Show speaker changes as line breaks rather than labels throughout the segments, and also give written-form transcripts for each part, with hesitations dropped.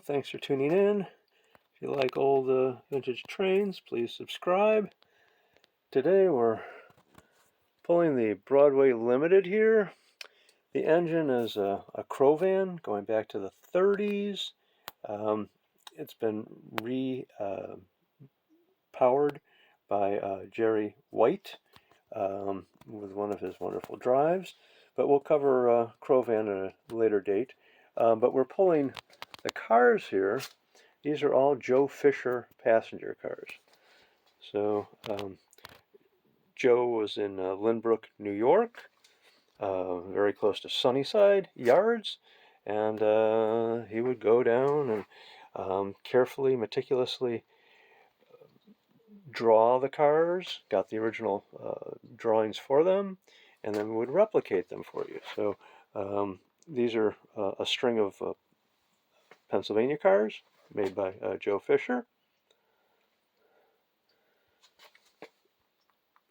Thanks for tuning in. If you like old vintage trains, please subscribe. Today we're pulling the Broadway Limited here. The engine is a Crovan going back to the 30s. It's been re-powered by Jerry White with one of his wonderful drives. But we'll cover Crovan at a later date. But we're pulling the cars here. These are all Joe Fischer passenger cars. So Joe was in Lynbrook, New York, very close to Sunnyside Yards, and he would go down and carefully, meticulously draw the cars, got the original drawings for them, and then would replicate them for you. So these are a string of Pennsylvania cars made by Joe Fischer,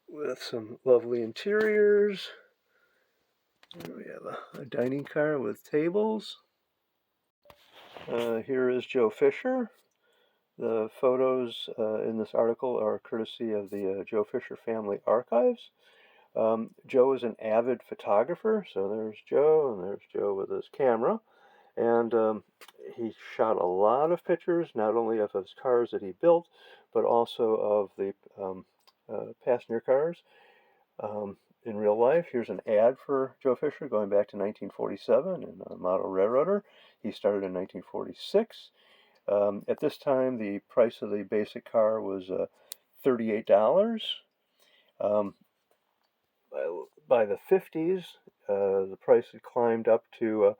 with some lovely interiors. We have a dining car with tables. Here is Joe Fischer. The photos in this article are courtesy of the Joe Fischer Family Archives. Joe is an avid photographer, so there's Joe, and there's Joe with his camera. And he shot a lot of pictures, not only of his cars that he built, but also of the passenger cars in real life. Here's an ad for Joe Fischer going back to 1947 in a model railroader. He started in 1946. At this time, the price of the basic car was $38. By the 50s, the price had climbed up to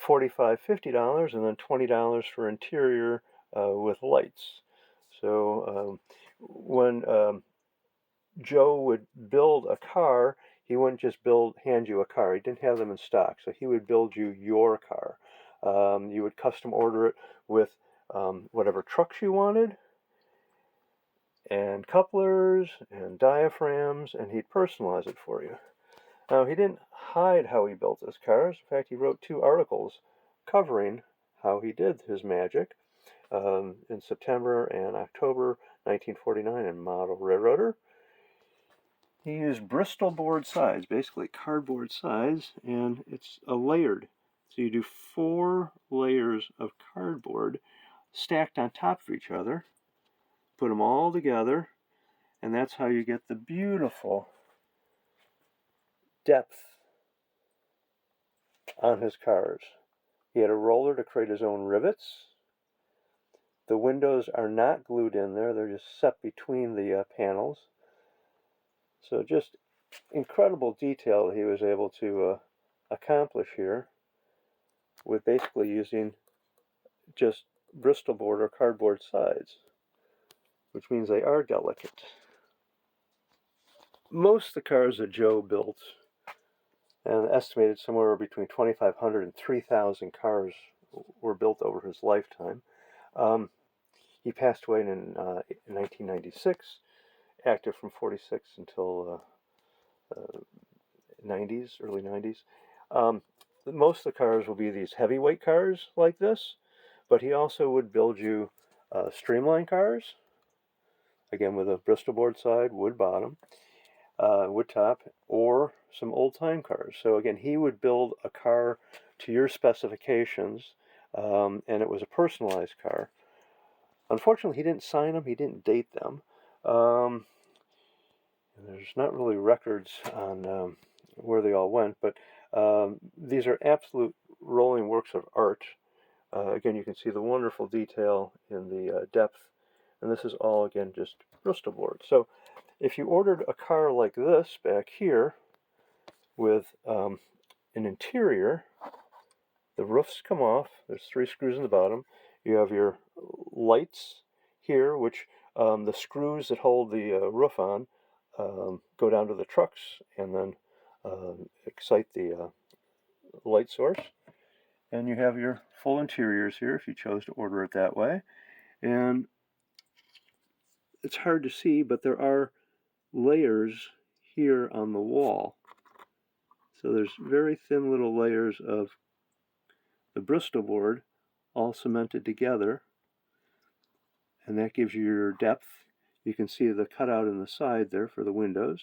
$45, $50, and then $20 for interior with lights. So when Joe would build a car, he wouldn't just hand you a car. He didn't have them in stock, so he would build you your car. You would custom order it with whatever trucks you wanted, and couplers, and diaphragms, and he'd personalize it for you. Now, he didn't hide how he built his cars. In fact, he wrote 2 articles covering how he did his magic in September and October 1949 in Model Railroader. He used Bristol board sides, basically cardboard sides, and it's a layered. So you do 4 layers of cardboard stacked on top of each other, put them all together, and that's how you get the beautiful depth on his cars. He had a roller to create his own rivets. The windows are not glued in there, they're just set between the panels. So just incredible detail he was able to accomplish here with basically using just Bristol board or cardboard sides, which means they are delicate. Most of the cars that Joe built, and estimated somewhere between 2,500 and 3,000 cars were built over his lifetime. He passed away in 1996, active from 46 until 90s, early 90s. Most of the cars will be these heavyweight cars like this, but he also would build you streamline cars, again with a Bristol board side, wood bottom, wood top, or some old time cars. So again, he would build a car to your specifications, and it was a personalized car. Unfortunately, he didn't sign them, he didn't date them. There's not really records on where they all went, but these are absolute rolling works of art. Again, you can see the wonderful detail in the depth, and this is all, again, just Bristol board. So if you ordered a car like this back here with an interior, the roofs come off, there's 3 screws in the bottom, you have your lights here, which the screws that hold the roof on go down to the trucks and then excite the light source. And you have your full interiors here if you chose to order it that way. And it's hard to see, but there are layers here on the wall. So there's very thin little layers of the Bristol board all cemented together, and that gives you your depth. You can see the cutout in the side there for the windows.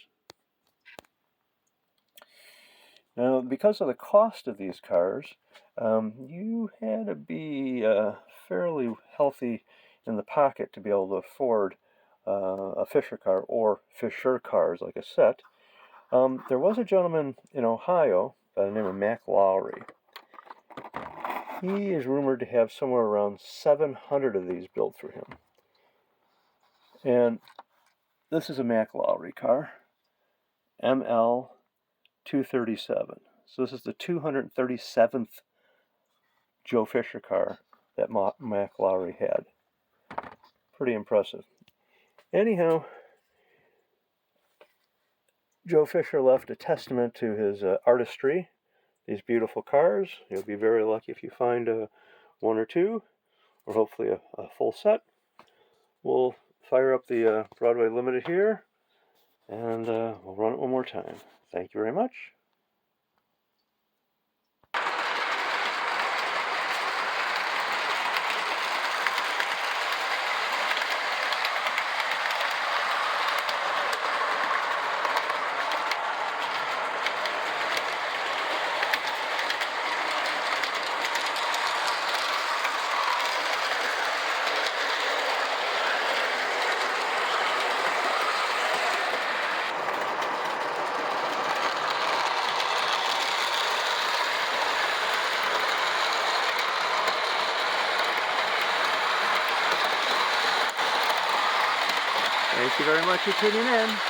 Now, because of the cost of these cars, you had to be fairly healthy in the pocket to be able to afford a Fischer car, or Fischer cars like a set. There was a gentleman in Ohio by the name of Mac Lowry. He is rumored to have somewhere around 700 of these built for him. And this is a Mac Lowry car, ML 237. So this is the 237th Joe Fischer car that Mac Lowry had. Pretty impressive. Anyhow, Joe Fischer left a testament to his artistry. These beautiful cars. You'll be very lucky if you find one or two, or hopefully a full set. We'll fire up the Broadway Limited here, and we'll run it one more time. Thank you very much. Thank you very much for tuning in.